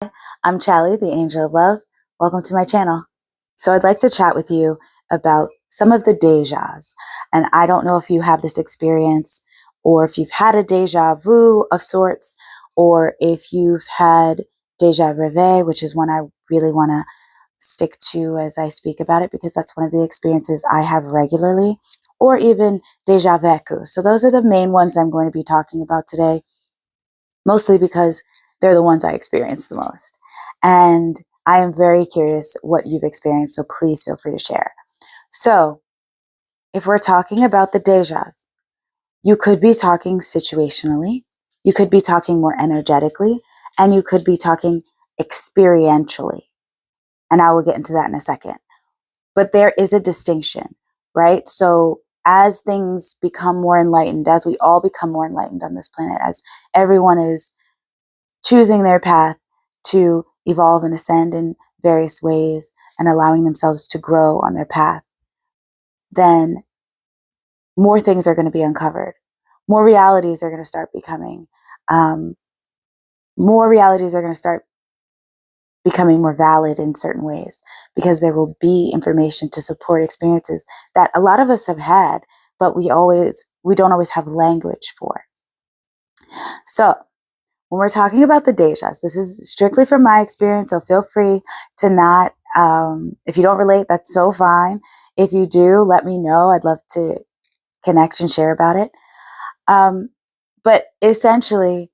I'm Chally, the Angel of Love. Welcome to my channel. So I'd like to chat with you about some of the déjà. And I don't know if you have this experience or if you've had a déjà vu of sorts, or if you've had déjà rêvé, which is one I really want to stick to as I speak about it, because that's one of the experiences I have regularly, or even déjà vécu. So those are the main ones I'm going to be talking about today, mostly because they're the ones I experience the most. And I am very curious what you've experienced, so please feel free to share. So if we're talking about the déjà, you could be talking situationally, you could be talking more energetically, and you could be talking experientially. And I will get into that in a second. But there is a distinction, right? So as things become more enlightened, as we all become more enlightened on this planet, as everyone is choosing their path to evolve and ascend in various ways and allowing themselves to grow on their path, then more things are going to be uncovered. More realities are going to start becoming, more realities are going to start becoming more valid in certain ways, because there will be information to support experiences that a lot of us have had, but we don't always have language for. So when we're talking about the déjà, this is strictly from my experience, so feel free to not, if you don't relate, that's so fine. If you do, let me know. I'd love to connect and share about it. But essentially,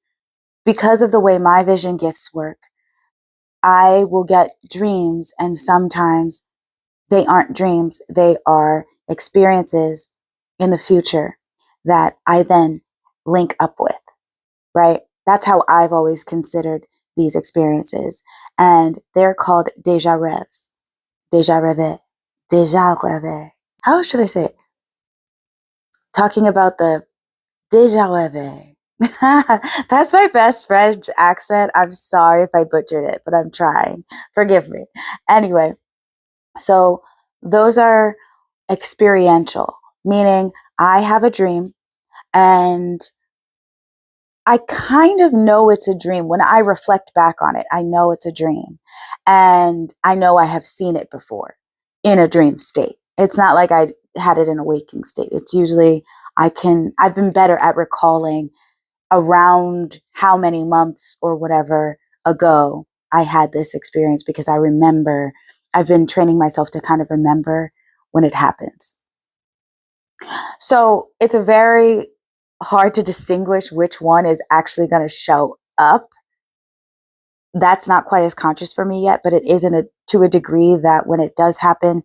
because of the way my vision gifts work, I will get dreams, and sometimes they aren't dreams, they are experiences in the future that I then link up with, right? That's how I've always considered these experiences. And they're called déjà rêves, déjà rêvé, déjà rêvé. How should I say it? Talking about the déjà rêvé. That's my best French accent. I'm sorry if I butchered it, but I'm trying. Forgive me. Anyway, so those are experiential, meaning I have a dream and I kind of know it's a dream. When I reflect back on it, I know it's a dream. And I know I have seen it before in a dream state. It's not like I had it in a waking state. It's usually I've been better at recalling around how many months or whatever ago I had this experience, because I remember, I've been training myself to kind of remember when it happens. So it's a very hard to distinguish which one is actually going to show up. That's not quite as conscious for me yet, but it is to a degree that when it does happen,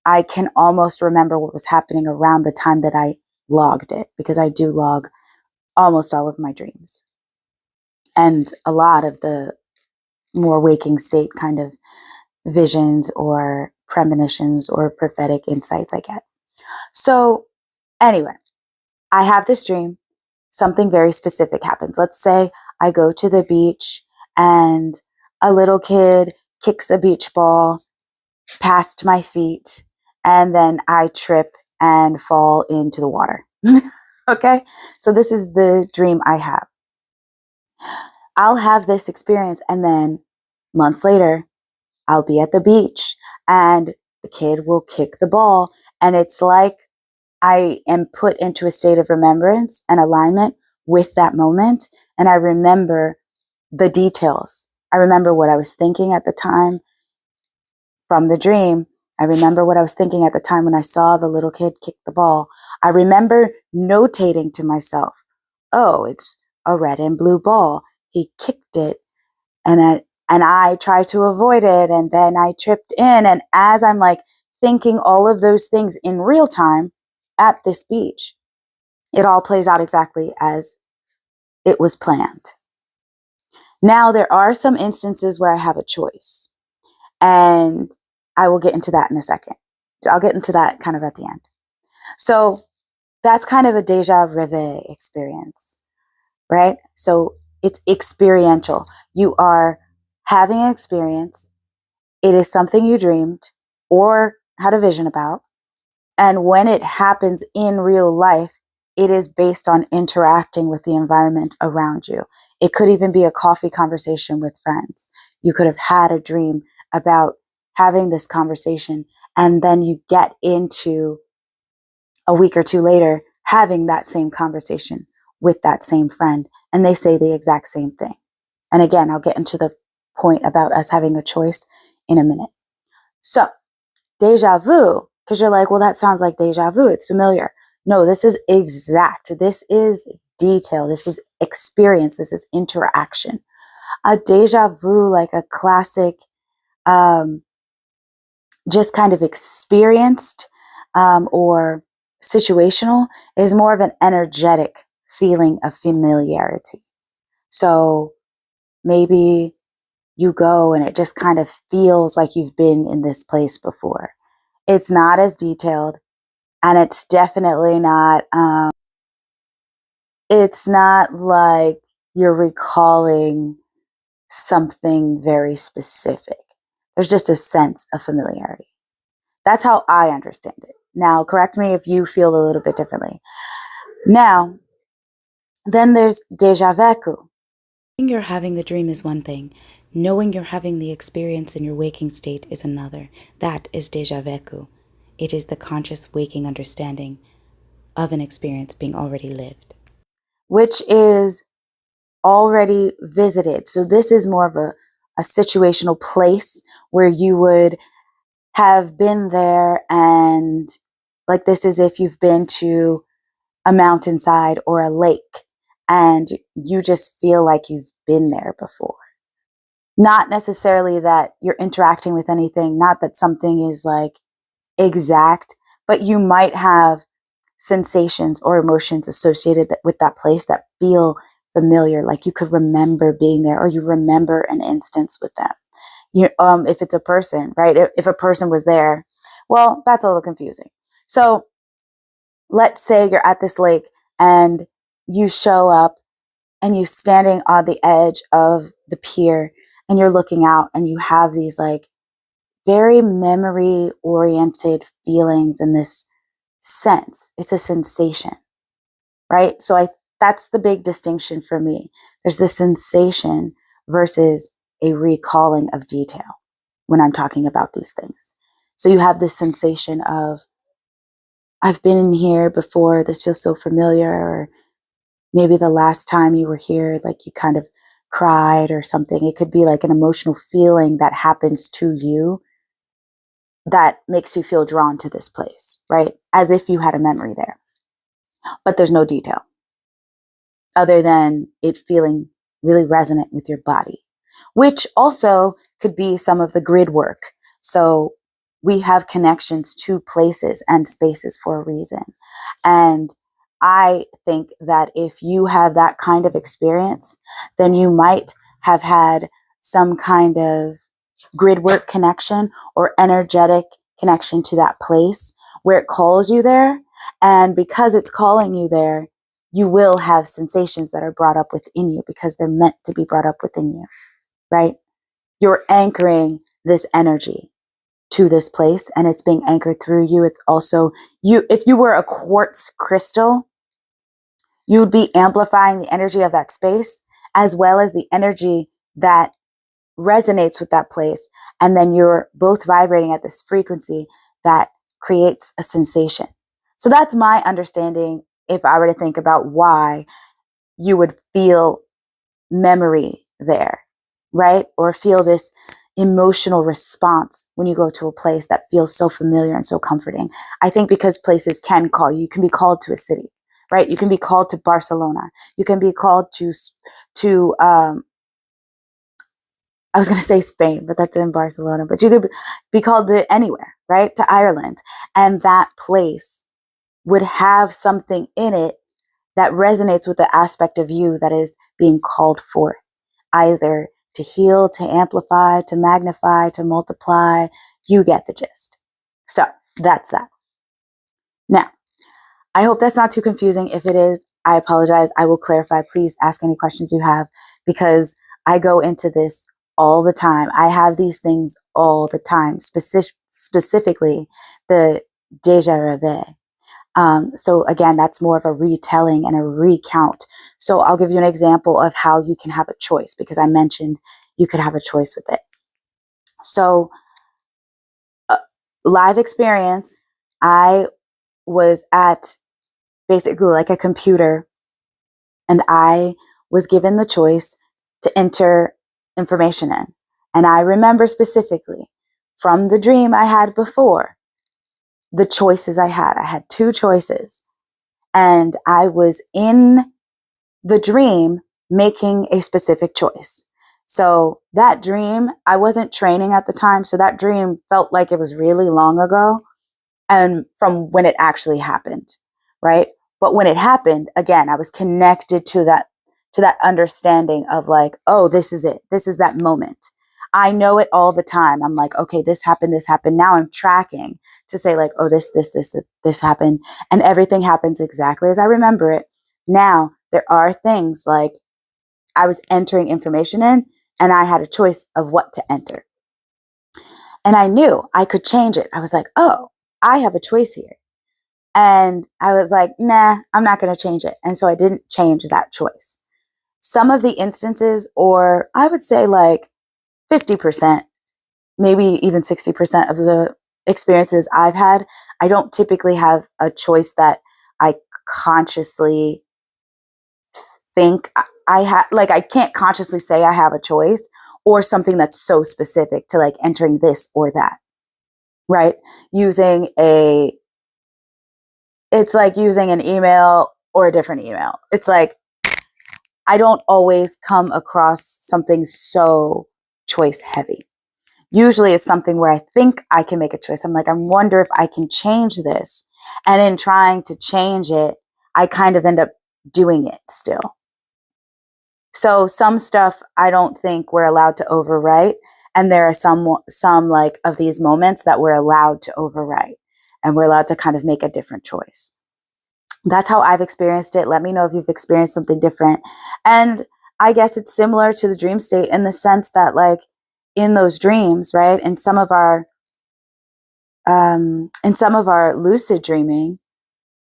I can almost remember what was happening around the time that I logged it, because I do log almost all of my dreams and a lot of the more waking state kind of visions or premonitions or prophetic insights I get. So anyway, I have this dream. Something very specific happens. Let's say I go to the beach and a little kid kicks a beach ball past my feet, and then I trip and fall into the water. Okay? So this is the dream I have. I'll have this experience, and then months later, I'll be at the beach and the kid will kick the ball, and it's like I am put into a state of remembrance and alignment with that moment. And I remember the details. I remember what I was thinking at the time from the dream. I remember what I was thinking at the time when I saw the little kid kick the ball. I remember notating to myself, oh, it's a red and blue ball. He kicked it, and I tried to avoid it, and then I tripped in. And as I'm like thinking all of those things in real time at this beach, it all plays out exactly as it was planned. Now, there are some instances where I have a choice, and I will get into that in a second. I'll get into that kind of at the end. So that's kind of a déjà rêvé experience, right? So it's experiential. You are having an experience. It is something you dreamed or had a vision about. And when it happens in real life, it is based on interacting with the environment around you. It could even be a coffee conversation with friends. You could have had a dream about having this conversation, and then you get into a week or two later having that same conversation with that same friend, and they say the exact same thing. And again, I'll get into the point about us having a choice in a minute. So, deja vu, because you're like, well, that sounds like deja vu. It's familiar. No, this is exact. This is detail. This is experience. This is interaction. A deja vu, like a classic, just kind of experienced or situational, is more of an energetic feeling of familiarity. So maybe you go and it just kind of feels like you've been in this place before. It's not as detailed, and it's definitely not, it's not like you're recalling something very specific. There's just a sense of familiarity. That's how I understand it. Now, correct me if you feel a little bit differently. Now, then there's déjà vécu. Knowing you're having the dream is one thing. Knowing you're having the experience in your waking state is another. That is déjà vécu. It is the conscious waking understanding of an experience being already lived, which is already visited. So this is more of a situational place where you would have been there, and like this is if you've been to a mountainside or a lake and you just feel like you've been there before. Not necessarily that you're interacting with anything, not that something is like exact, but you might have sensations or emotions associated with that place that feel familiar, like you could remember being there, or you remember an instance with them. If it's a person, right? If a person was there, well, that's a little confusing. So let's say you're at this lake and you show up and you're standing on the edge of the pier and you're looking out and you have these like very memory oriented feelings in this sense. It's a sensation, right? So that's the big distinction for me. There's the sensation versus a recalling of detail when I'm talking about these things. So you have this sensation of, I've been in here before, this feels so familiar, or maybe the last time you were here, like you kind of cried or something. It could be like an emotional feeling that happens to you that makes you feel drawn to this place, right? As if you had a memory there, but there's no detail other than it feeling really resonant with your body, which also could be some of the grid work. So we have connections to places and spaces for a reason. And I think that if you have that kind of experience, then you might have had some kind of grid work connection or energetic connection to that place where it calls you there. And because it's calling you there, you will have sensations that are brought up within you because they're meant to be brought up within you, right? You're anchoring this energy to this place and it's being anchored through you. It's also you. If you were a quartz crystal, you'd be amplifying the energy of that space as well as the energy that resonates with that place. And then you're both vibrating at this frequency that creates a sensation. So that's my understanding if I were to think about why you would feel memory there, right? Or feel this emotional response when you go to a place that feels so familiar and so comforting. I think because places can call you. You can be called to a city, right? You can be called to Barcelona. You can be called to I was going to say Spain, but that's in Barcelona. But you could be called to anywhere, right? To Ireland. And that place would have something in it that resonates with the aspect of you that is being called for, either to heal, to amplify, to magnify, to multiply. You get the gist. So that's that. Now, I hope that's not too confusing. If it is, I apologize. I will clarify. Please ask any questions you have because I go into this all the time. I have these things all the time, specifically the déjà rêvé. So again, that's more of a retelling and a recount. So I'll give you an example of how you can have a choice because I mentioned you could have a choice with it. So, live experience, I was at basically like a computer, and I was given the choice to enter information in. And I remember specifically from the dream I had before, the choices I had. I had 2 choices, and I was in the dream making a specific choice. So that dream, I wasn't training at the time. So that dream felt like it was really long ago, and from when it actually happened, right? But when it happened, again, I was connected to that understanding of like, oh, this is it. This is that moment. I know it all the time. I'm like, okay, this happened, this happened. Now I'm tracking to say like, oh, this happened, and everything happens exactly as I remember it. Now there are things like I was entering information in, and I had a choice of what to enter. And I knew I could change it. I was like, oh, I have a choice here. And I was like, nah, I'm not going to change it. And so I didn't change that choice. Some of the instances, or I would say like 50%, maybe even 60% of the experiences I've had, I don't typically have a choice that I consciously think I have. Like, I can't consciously say I have a choice or something that's so specific to like entering this or that, right? It's like using an email or a different email. It's like, I don't always come across something so choice heavy. Usually it's something where I think I can make a choice. I'm like, I wonder if I can change this. And in trying to change it, I kind of end up doing it still. So some stuff I don't think we're allowed to overwrite. And there are some like of these moments that we're allowed to overwrite, and we're allowed to kind of make a different choice. That's how I've experienced it. Let me know if you've experienced something different. And I guess it's similar to the dream state in the sense that, like, in those dreams, right? In some of our lucid dreaming,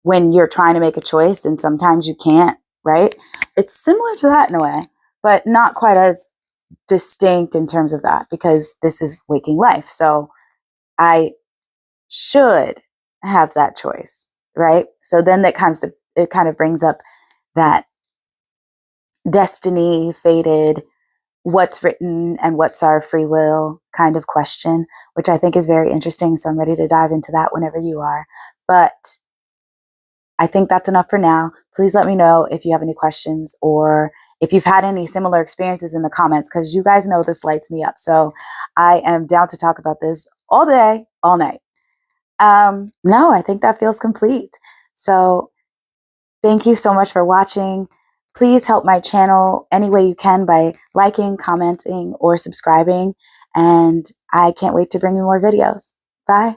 when you're trying to make a choice and sometimes you can't, right? It's similar to that in a way, but not quite as distinct in terms of that, because this is waking life. So I should have that choice, right? So then it kind of brings up that destiny, fated, what's written and what's our free will kind of question, which I think is very interesting. So I'm ready to dive into that whenever you are. But I think that's enough for now. Please let me know if you have any questions, or if you've had any similar experiences in the comments, because you guys know this lights me up. So I am down to talk about this all day, all night. No, I think that feels complete. So thank you so much for watching. Please help my channel any way you can by liking, commenting, or subscribing. And I can't wait to bring you more videos. Bye.